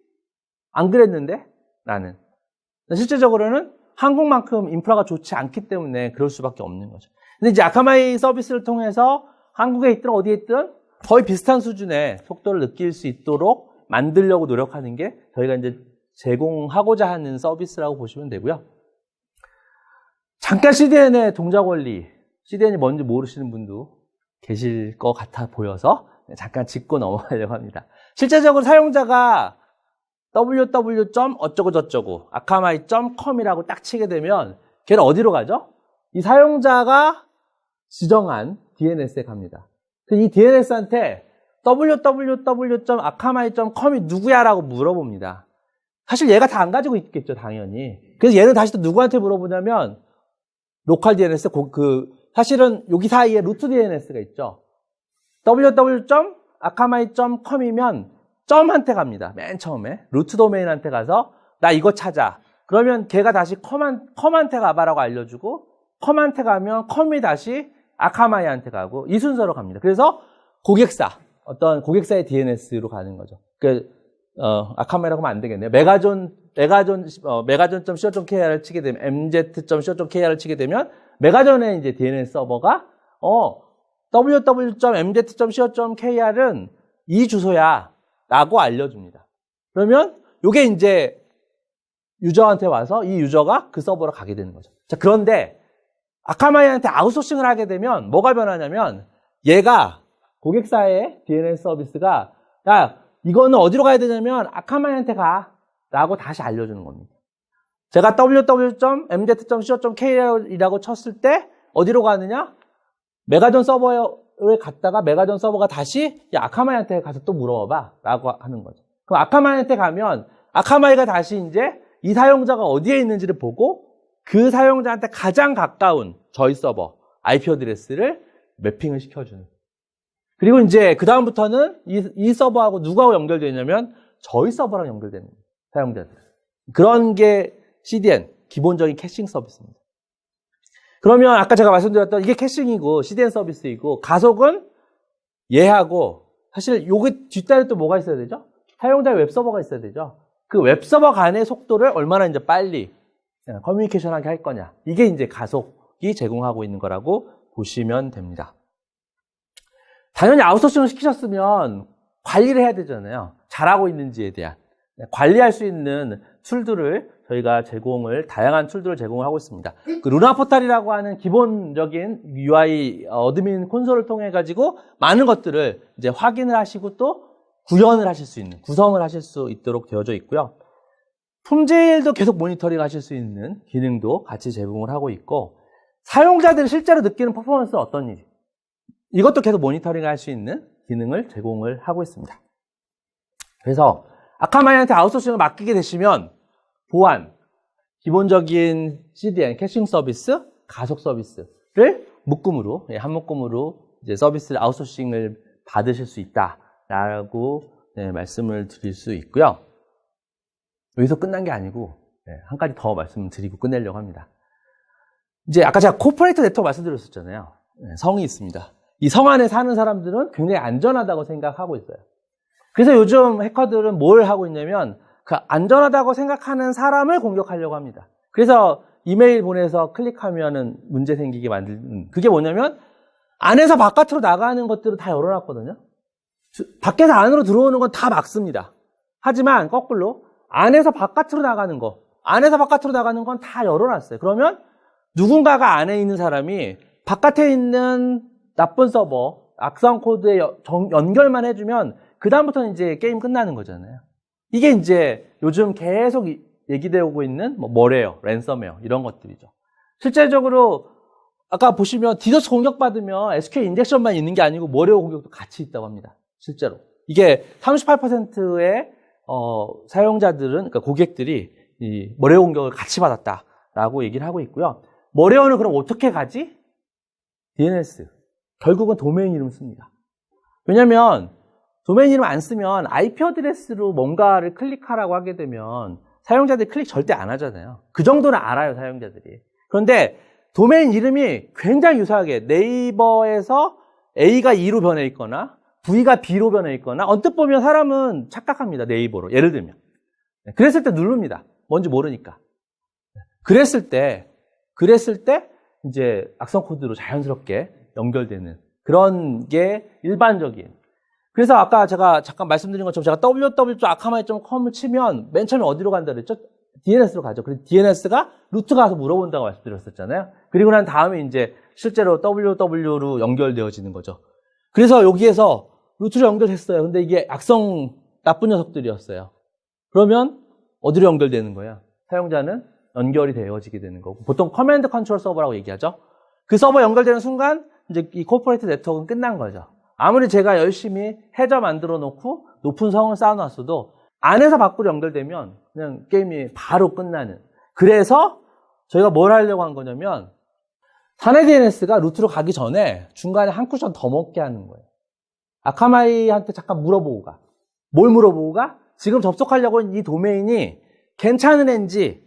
안 그랬는데? 나는. 실제적으로는 한국만큼 인프라가 좋지 않기 때문에 그럴 수밖에 없는 거죠. 근데 이제 아카마이 서비스를 통해서 한국에 있든 어디에 있든 거의 비슷한 수준의 속도를 느낄 수 있도록 만들려고 노력하는 게 저희가 이제 제공하고자 하는 서비스라고 보시면 되고요. 잠깐 CDN의 동작 원리, CDN이 뭔지 모르시는 분도 계실 것 같아 보여서 잠깐 짚고 넘어가려고 합니다. 실제적으로 사용자가 www.어쩌고저쩌고 akamai.com이라고 딱 치게 되면 걔는 어디로 가죠? 이 사용자가 지정한 DNS에 갑니다. 이 DNS한테 www.akamai.com이 누구야라고 물어봅니다. 사실 얘가 다 안 가지고 있겠죠, 당연히. 그래서 얘는 다시 또 누구한테 물어보냐면 로컬 DNS, 사실은 여기 사이에 루트 DNS가 있죠. www.akamai.com이면 점한테 갑니다. 맨 처음에. 루트 도메인한테 가서 나 이거 찾아. 그러면 걔가 다시 컴한테 가봐라고 알려주고 컴한테 가면 컴이 다시 아카마이한테 가고 이 순서로 갑니다. 그래서 어떤 고객사의 DNS로 가는 거죠. 아카마이라고 하면 안 되겠네요. megajon.co.kr을 치게 되면 mz.co.kr을 치게 되면 메가존의 이제 DNS 서버가 www.mz.co.kr은 이 주소야 라고 알려줍니다. 그러면 이게 이제 유저한테 와서 이 유저가 그 서버로 가게 되는 거죠. 자, 그런데 아카마이한테 아웃소싱을 하게 되면 뭐가 변하냐면 얘가 고객사의 DNS 서비스가 야, 이거는 어디로 가야 되냐면 아카마이한테 가 라고 다시 알려주는 겁니다. 제가 www.mz.co.kr이라고 쳤을 때 어디로 가느냐? 메가존 서버에 갔다가 메가존 서버가 다시 야, 아카마이한테 가서 또 물어봐 라고 하는 거죠. 그럼 아카마이한테 가면 아카마이가 다시 이제 이 사용자가 어디에 있는지를 보고 그 사용자한테 가장 가까운 저희 서버 IP 어드레스를 매핑을 시켜주는. 그리고 이제 그 다음부터는 이 서버하고 누구하고 연결되어 있냐면 저희 서버랑 연결되는 거예요. 사용자들. 그런 게 CDN, 기본적인 캐싱 서비스입니다. 그러면 아까 제가 말씀드렸던 이게 캐싱이고 CDN 서비스이고 가속은 얘하고 사실 요게 뒷단에 또 뭐가 있어야 되죠? 사용자의 웹서버가 있어야 되죠. 그 웹서버 간의 속도를 얼마나 이제 빨리 커뮤니케이션하게 할 거냐. 이게 이제 가속이 제공하고 있는 거라고 보시면 됩니다. 당연히 아웃소싱을 시키셨으면 관리를 해야 되잖아요. 잘하고 있는지에 대한. 관리할 수 있는 툴들을 저희가 다양한 툴들을 제공을 하고 있습니다. 그 루나 포탈이라고 하는 기본적인 UI 어드민 콘솔을 통해 가지고 많은 것들을 이제 확인을 하시고 또 구현을 하실 수 있는, 구성을 하실 수 있도록 되어져 있고요. 품질도 계속 모니터링 하실 수 있는 기능도 같이 제공을 하고 있고, 사용자들이 실제로 느끼는 퍼포먼스는 어떤지, 이것도 계속 모니터링 할 수 있는 기능을 제공을 하고 있습니다. 그래서 아카마이한테 아웃소싱을 맡기게 되시면 보안, 기본적인 CDN, 캐싱 서비스, 가속 서비스를 묶음으로, 한 묶음으로 이제 서비스를 아웃소싱을 받으실 수 있다라고 말씀을 드릴 수 있고요. 여기서 끝난 게 아니고 한 가지 더 말씀드리고 끝내려고 합니다. 이제 아까 제가 코퍼레이트 네트워크 말씀드렸었잖아요. 성이 있습니다. 이 성 안에 사는 사람들은 굉장히 안전하다고 생각하고 있어요. 그래서 요즘 해커들은 뭘 하고 있냐면 그 안전하다고 생각하는 사람을 공격하려고 합니다. 그래서 이메일 보내서 클릭하면은 문제 생기게 만드는, 그게 뭐냐면 안에서 바깥으로 나가는 것들을 다 열어놨거든요. 밖에서 안으로 들어오는 건 다 막습니다. 하지만 거꾸로 안에서 바깥으로 나가는 거, 안에서 바깥으로 나가는 건 다 열어놨어요. 그러면 누군가가 안에 있는 사람이 바깥에 있는 나쁜 서버, 악성 코드에 연결만 해주면 그 다음부터는 이제 게임 끝나는 거잖아요. 이게 이제 요즘 계속 얘기되고 있는 뭐래요, 랜섬웨어 이런 것들이죠. 실제적으로 아까 보시면 디도스 공격받으면 SQL 인젝션만 있는 게 아니고 뭐래요 공격도 같이 있다고 합니다. 실제로 이게 38%의 사용자들은, 그러니까 고객들이 이 뭐래요 공격을 같이 받았다라고 얘기를 하고 있고요. 뭐래요는 그럼 어떻게 가지? DNS. 결국은 도메인 이름 씁니다. 왜냐면 도메인 이름 안 쓰면 IP 어드레스로 뭔가를 클릭하라고 하게 되면 사용자들이 클릭 절대 안 하잖아요. 그 정도는 알아요, 사용자들이. 그런데 도메인 이름이 굉장히 유사하게 네이버에서 A가 E로 변해 있거나 V가 B로 변해 있거나, 언뜻 보면 사람은 착각합니다, 네이버로. 예를 들면. 그랬을 때 누릅니다. 뭔지 모르니까. 그랬을 때 이제 악성 코드로 자연스럽게 연결되는 그런 게 일반적인. 그래서 아까 제가 잠깐 말씀드린 것처럼 제가 www.akamai.com을 치면 맨 처음에 어디로 간다 그랬죠? DNS로 가죠. 그래서 DNS가 루트 가서 물어본다고 말씀드렸었잖아요. 그리고 난 다음에 이제 실제로 www로 연결되어지는 거죠. 그래서 여기에서 루트로 연결했어요. 근데 이게 악성 나쁜 녀석들이었어요. 그러면 어디로 연결되는 거야? 사용자는 연결이 되어지게 되는 거고, 보통 커맨드 컨트롤 서버라고 얘기하죠. 그 서버 연결되는 순간 이제 이 코퍼레이트 네트워크는 끝난 거죠. 아무리 제가 열심히 해저 만들어 놓고 높은 성을 쌓아놨어도 안에서 밖으로 연결되면 그냥 게임이 바로 끝나는. 그래서 저희가 뭘 하려고 한 거냐면 사내 DNS가 루트로 가기 전에 중간에 한 쿠션 더 먹게 하는 거예요. 아카마이한테 잠깐 물어보고 가. 뭘 물어보고 가? 지금 접속하려고 이 도메인이 괜찮은 앤지,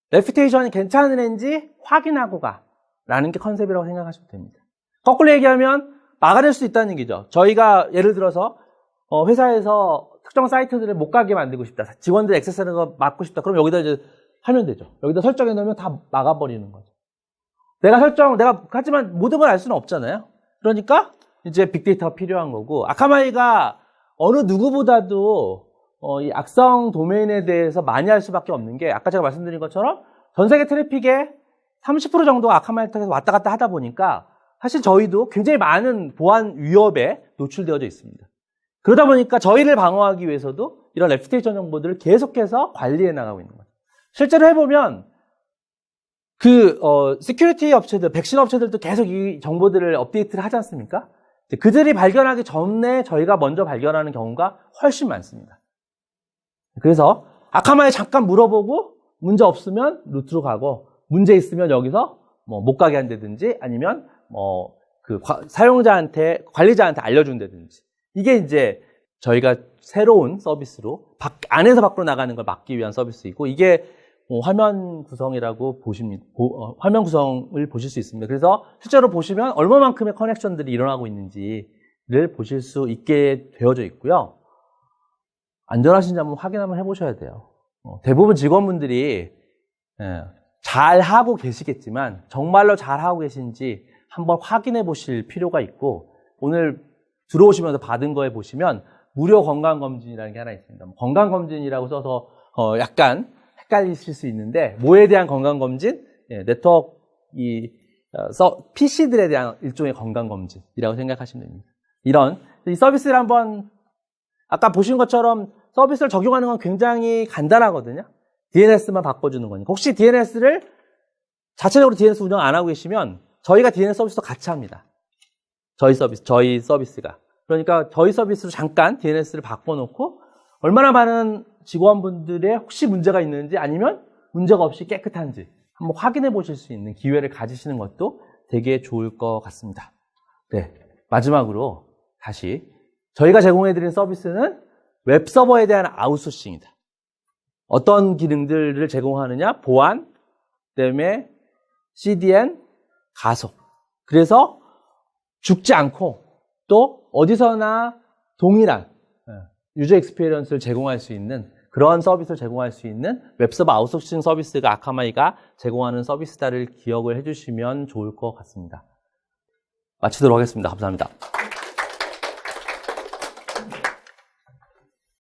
레퓨테이션이 괜찮은 앤지 확인하고 가. 라는 게 컨셉이라고 생각하시면 됩니다. 거꾸로 얘기하면 막아낼 수 있다는 얘기죠. 저희가 예를 들어서 회사에서 특정 사이트들을 못 가게 만들고 싶다. 직원들 액세스하는 거 막고 싶다. 그럼 여기다 이제 하면 되죠. 여기다 설정해 놓으면 다 막아버리는 거죠. 하지만 모든 걸 알 수는 없잖아요. 그러니까 이제 빅데이터가 필요한 거고, 아카마이가 어느 누구보다도 이 악성 도메인에 대해서 많이 할 수밖에 없는 게, 아까 제가 말씀드린 것처럼 전 세계 트래픽의 30% 정도가 아카마이 통해서 왔다 갔다 하다 보니까 사실 저희도 굉장히 많은 보안 위협에 노출되어져 있습니다. 그러다 보니까 저희를 방어하기 위해서도 이런 레퓨테이션 정보들을 계속해서 관리해 나가고 있는 거죠. 실제로 해보면 시큐리티 업체들, 백신 업체들도 계속 이 정보들을 업데이트를 하지 않습니까? 그들이 발견하기 전에 저희가 먼저 발견하는 경우가 훨씬 많습니다. 그래서 아카마에 잠깐 물어보고 문제 없으면 루트로 가고, 문제 있으면 여기서 못 가게 한다든지 아니면 사용자한테, 관리자한테 알려준다든지. 이게 이제 저희가 새로운 서비스로 안에서 밖으로 나가는 걸 막기 위한 서비스이고, 이게 화면 구성이라고 화면 구성을 보실 수 있습니다. 그래서 실제로 보시면 얼마만큼의 커넥션들이 일어나고 있는지를 보실 수 있게 되어져 있고요. 안전하신지 한번 확인 한번 해보셔야 돼요. 대부분 직원분들이 잘 하고 계시겠지만 정말로 잘 하고 계신지 한번 확인해 보실 필요가 있고, 오늘 들어오시면서 받은 거에 보시면 무료 건강검진이라는 게 하나 있습니다. 건강검진이라고 써서 약간 헷갈리실 수 있는데, 뭐에 대한 건강검진? 네트워크 PC들에 대한 일종의 건강검진이라고 생각하시면 됩니다. 이 서비스를 한번, 아까 보신 것처럼 서비스를 적용하는 건 굉장히 간단하거든요. DNS만 바꿔주는 거니까. 혹시 자체적으로 DNS 운영 안 하고 계시면 저희가 DNS 서비스도 같이 합니다. 저희 서비스가. 그러니까 저희 서비스로 잠깐 DNS를 바꿔놓고 얼마나 많은 직원분들의 혹시 문제가 있는지, 아니면 문제가 없이 깨끗한지 한번 확인해 보실 수 있는 기회를 가지시는 것도 되게 좋을 것 같습니다. 네, 마지막으로 다시 저희가 제공해드리는 서비스는 웹서버에 대한 아웃소싱이다. 어떤 기능들을 제공하느냐? 보안, 그다음에 CDN, 가속. 그래서 죽지 않고 또 어디서나 동일한 유저 익스피리언스를 제공할 수 있는, 그런 서비스를 제공할 수 있는 웹서버 아웃소싱 서비스가 아카마이가 제공하는 서비스다를 기억을 해주시면 좋을 것 같습니다. 마치도록 하겠습니다. 감사합니다.